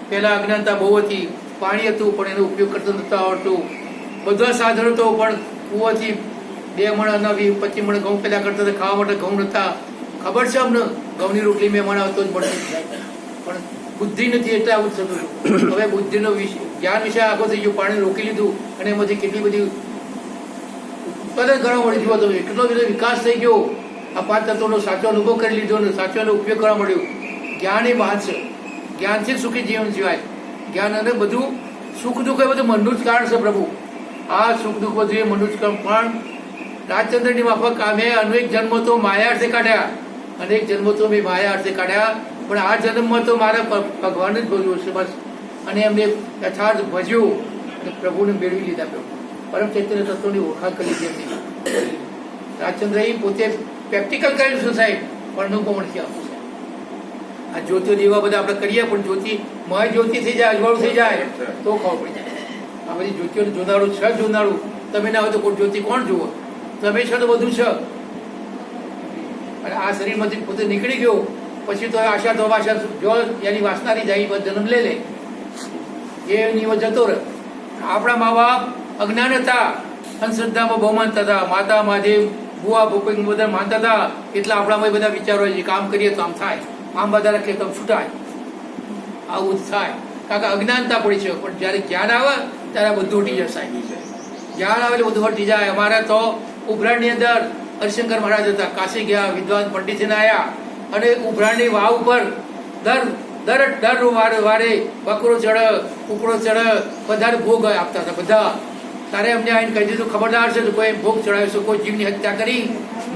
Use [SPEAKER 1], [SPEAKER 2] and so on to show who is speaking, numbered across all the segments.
[SPEAKER 1] પહેલા અજ્ઞાનતા બહુ હતી, પાણી હતું પણ એનો ઉપયોગ કરતો નતો આવડતું, બધા સાધનો તો પણ કૂવાથી 2 મણ અન્ન 25 મણ ઘઉં પેદા કરતા હતા, ખાવા માટે ઘઉં નતા. ખબર છે અમને ઘઉંની રોટલી મહેમાન આવતો જ મળતી, પણ બુદ્ધિ નથી એટલે આવું થતું હતું. હવે બુદ્ધિનો જ્ઞાન વિશે આગળ થઈ ગયો, પાણી રોકી લીધું અને એમાંથી કેટલી બધી ઉત્પાદન કરવા મળી ગયું હતું, કેટલો બધો વિકાસ થઈ ગયો. આ 5 તત્વોનો સાચો અનુભવ કરી લીધો અને સાચો ઉપયોગ કરવા મળ્યો. જ્ઞાન એ બાદ છે, જ્ઞાનથી સુખી જીવન જીવાય. જ્ઞાન અને બધું સુખ દુઃખ એ બધું મનનું જ કારણ છે પ્રભુ. આ સુખ દુઃખ બધું એ મનનું જ કારણ. પણ રાજચંદ્રની માફક અમે અનેક જન્મો તો માયા અર્થે કાઢ્યા, અનેક જન્મો તો મેં માયા અર્થે કાઢ્યા, પણ આ જન્મમાં તો મારે ભગવાન જ ભજવું છે બસ. અને એમને યથાર્થ ભજ્યું અને પ્રભુને મેળવી લીધા. પ્રભુ પરમ ચૈતન્ય તત્વોની ઓળખાણ કરી દીધી એમની. રાજચંદ્ર એ પોતે પ્રેક્ટિકલ કરેલું છે સાહેબ, પણ અનુભવણથી આપવું છે. આ જ્યોતિઓ દેવા બધા આપણે કરીએ પણ જ્યોતિ મય જ્યોતિ થઈ જાય, અજવાળું થઈ જાય તો ખબર પડી જાય. આ બધી જ્યોતિઓને જોનારું છે, જોનારું. તમે ના હોય તો કોઈ જ્યોતિ કોણ જુઓ? તમે છો તો બધું છે. અને આ શરીરમાંથી પોતે નીકળી ગયો પછી તો આશા તો આશા જો એની વાસનારી જાય જન્મ લે એની જતો રહે. આપણા મા બાપ અજ્ઞાન હતા, અંધશ્રદ્ધામાં બહુ માનતા હતા, માતા મહાદેવ બુઆ ભૂપેન બધા માનતા હતા, એટલે આપણામાં બધા વિચારો છે કામ કરીએ તો આમ થાય, આમ બધા રાખીએ તો છૂટાય, આવું જ થાય. કારણ કે અજ્ઞાનતા પડી છે. પણ જયારે જ્ઞાન આવે ત્યારે બધું હટી જશે. જ્ઞાન આવે એટલે બધું હટી જાય. અમારે તો ઉભરાણની અંદર હરિશંકર મહારાજ હતા, કાશી ગયા, વિદ્વાન પંડિતજીને આવ્યા અને ઉભરાણની વાવ ઉપર દર વારે બકરો ચડે, કુકડો ચડે, બધા ભોગ આપતા હતા બધા. તારે અમને આવીને કહી દીધું ખબરદાર છે, કોઈ ભોગ ચડાવીશું, કોઈ જીવની હત્યા કરી,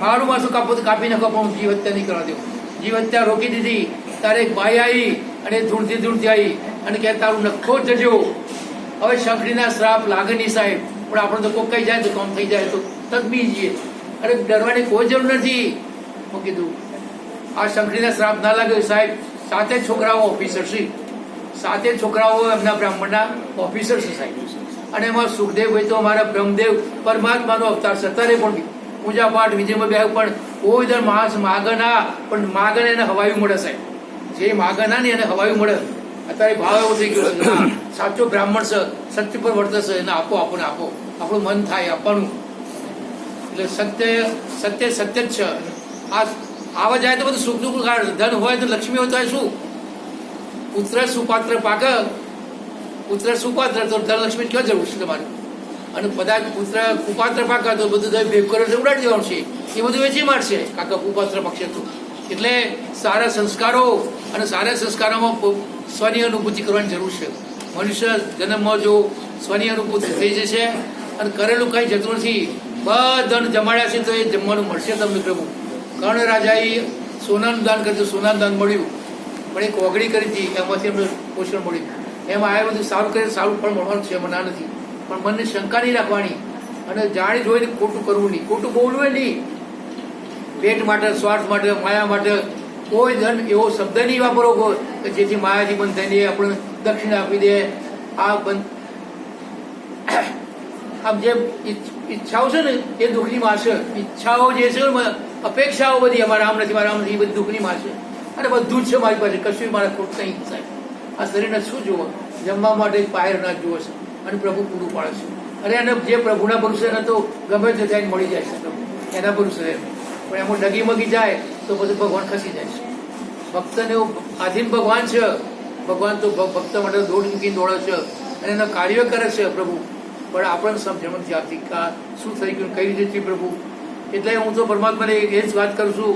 [SPEAKER 1] મારું માથું કાપો તો કાપી નાખો, પણ જીવ હત્યા નહીં કરવા દેવું. જીવ હત્યા રોકી દીધી. તારે એક ભાઈ આવી અને ધૂળથી આવી અને કે તારું નખો જજો. હવે શંખડીના શ્રાપ લાગે નહીં સાહેબ, પણ આપણે તો કોઈ કઈ જાય તો કામ થઈ જાય તો તકબી જઈએ. અરે ડરવાની કોઈ જરૂર નથી. હું કીધું આ શંખડીના શ્રાપ ના લાગે સાહેબ. 7 છોકરાઓ ઓફિસર છે, 7 છોકરાઓ એમના બ્રાહ્મણના ઓફિસર છે સાહેબ. અને એમાં સુખદેવભાઈ તો અમારા બ્રહ્મદેવ પરમાત્માનો અવતાર છે. અત્યારે પણ પૂજા પાઠ વિધિમાં બે પણ કોઈ દર માણસ માગે ના, પણ માગે એને હવાયું મળે સાહેબ. જે માગે ના ને એને હવાયું મળે. અત્યારે ભાવ એવો થઈ ગયો છે, સાચો બ્રાહ્મણ છે, સત્ય પર વર્તે છે, એને આપો, આપણને આપો, આપણું મન થાય આપવાનું. એટલે સત્ય જ છે. આ આવા જાય તો બધું સુખ દુઃખ કારણ. ધન હોય તો લક્ષ્મી હોય તો શું? પુત્ર સુપાત્ર પાક, પુત્ર સુપાત્ર તો ધનલક્ષ્મી ક્યાં જરૂર છે તમારે? અને કદાચ પુત્ર કુપાત્ર પાક તો બધું ભેગ કરો ઉડાડી દેવાનું છે, એ બધું વેચી મારશે કાકા કુપાત્ર પક્ષે તો. એટલે સારા સંસ્કારો અને સારા સંસ્કારોમાં સ્વની અનુભૂતિ કરવાની જરૂર છે. મનુષ્ય જન્મમાં જો સ્વની અનુભૂતિ થઈ જશે અને કરેલું કંઈ જતું નથી, બધાને જમાડ્યા છે તો એ જમવાનું મળશે તમને. પ્રભુ કર્ણ રાજાએ સોનાનું દાન કર્યું, સોનાનું દાન મળ્યું, પણ એક ઓગળી કરી હતી, એમાંથી એમને પોષણ મળ્યું. એમાં આ બધું સારું કરે, સારું ફળ મળવાનું છે, એમાં ના નથી. પણ મનને શંકા નહીં રાખવાની અને જાણી જોઈને ખોટું કરવું નહીં, ખોટું બોલવું નહીં. પેટ માટે, સ્વાર્થ માટે, માયા માટે કોઈ ધન એવો શબ્દ નહીં વાપરવો કે જેથી માયાથી બંધ થઈને આપણે દક્ષિણ આપી દે. આ બંધ આમ જે ઈચ્છાઓ છે ને એ દુઃખની માં છે. ઈચ્છાઓ જે છે અપેક્ષાઓ બધી અમારા આમ નથી, મારા આમ નથી, એ બધી દુઃખની માં છે. અને બધું જ છે મારી પાસે, કશું મારા ખોટ નહીં થાય. આ શરીરને શું જુઓ? જમવા માટે પાયર ના જુઓ છે અને પ્રભુ પૂરું પાડે છે. અરે એને જે પ્રભુના ભરોસે એને તો ગમે તે જાય મળી જાય છે પ્રભુ, એના ભરોસે. પણ એમાં ડગી મગી જાય તો બધું ભગવાન ખસી જાય છે. ભક્તને આધીન ભગવાન છે. ભગવાન તો ભક્ત માટે દોડ મૂકીને દોડે છે અને એના કાર્યો કરે છે પ્રભુ. પણ આપણને સમજણ નથી આવતી કે શું થઈ ગયું, કઈ રીતે પ્રભુ. એટલે હું તો પરમાત્માને એ જ વાત કરું છું,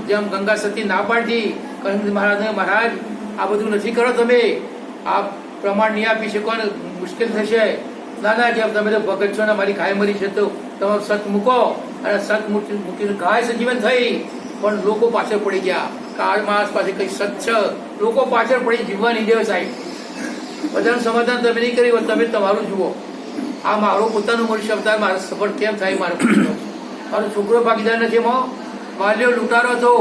[SPEAKER 1] જેમ ગંગા સતી ના પાડતી મહારાજને, મહારાજ આ બધું નથી કરો તમે, આ પ્રમાણ નહીં આપી શકો ને મુશ્કેલ થશે. ના ના, જેમ તમે તો ભગત છો ને મારી ગાય મરી છે તો તમારું સત મૂકો. અને સત મૂકીને ગાય સજીવન થઈ, પણ લોકો પાછળ પડી ગયા. કાળ માણસ પાસે કઈ સત છે, લોકો પાછળ પડી જીવવા નહીં દેવા સાહેબ. બધાનું સમાધાન તમે નહીં કર્યું, તમે તમારું જુઓ. આ મારું પોતાનું મનુષ્ય અવતાર મારે સફળ કેમ થાય? મારો છોકરો ભાગીદાર નથી. એમાં વાલ્યો લૂંટારો હતો,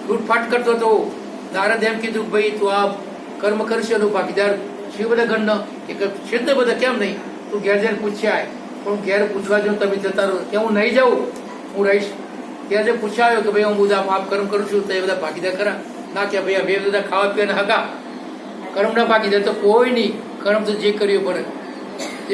[SPEAKER 1] લૂંટફાટ કરતો હતો. નારદ એમ કીધું ભાઈ તું આ કર્મ કરશે તો ભાગીદાર છે બધા ગણનો કે છે ને બધા, કેમ નહીં? તું ઘેર જઈને પૂછ્યા, પણ ઘેર પૂછવા જો તમે જતા રહો કે હું નહીં જાઉં, હું રહીશ. ત્યાં જે પૂછાયો કે ભાઈ હું બધા પાપ કર્મ કરું છું તો એ બધા ભાગીદાર ખરા? ના કે ભાઈ બે બધા ખાવા પીવાના હગા. કર્મ ના પાકી જાય તો કોઈ નહીં, કર્મ તો જે કર્યું પડે.